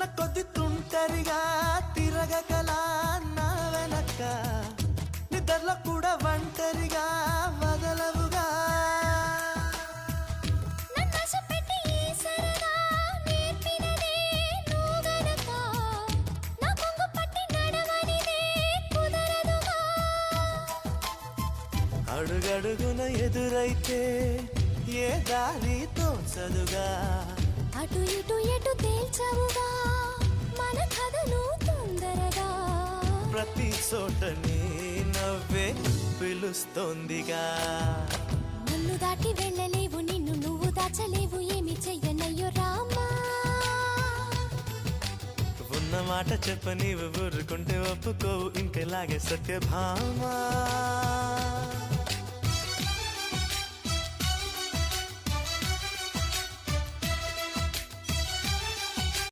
ఉన్న కొద్ది తుంటరిగా తిరగకలా నా వెనక నిద్రలో కూడా ఒంటరిగా వదలవుగా అడుగడుగున ఎదురైతే ఏ దారి తోచదుగా అటు ఇటు ఎటు తేల్చవుగా మన కథను తొందరగా ప్రతి చోట నీ నవ్వే పిలుస్తోందిగా నన్ను దాటి వెళ్ళలేవు నిన్ను నువ్వు దాచలేవు ఏమి చెయ్యనయ్యో రామా ఉన్న మాట చెప్ప నీవు ఊరుకుంటే ఒప్పుకోవు ఇంకెలాగే సత్యభామా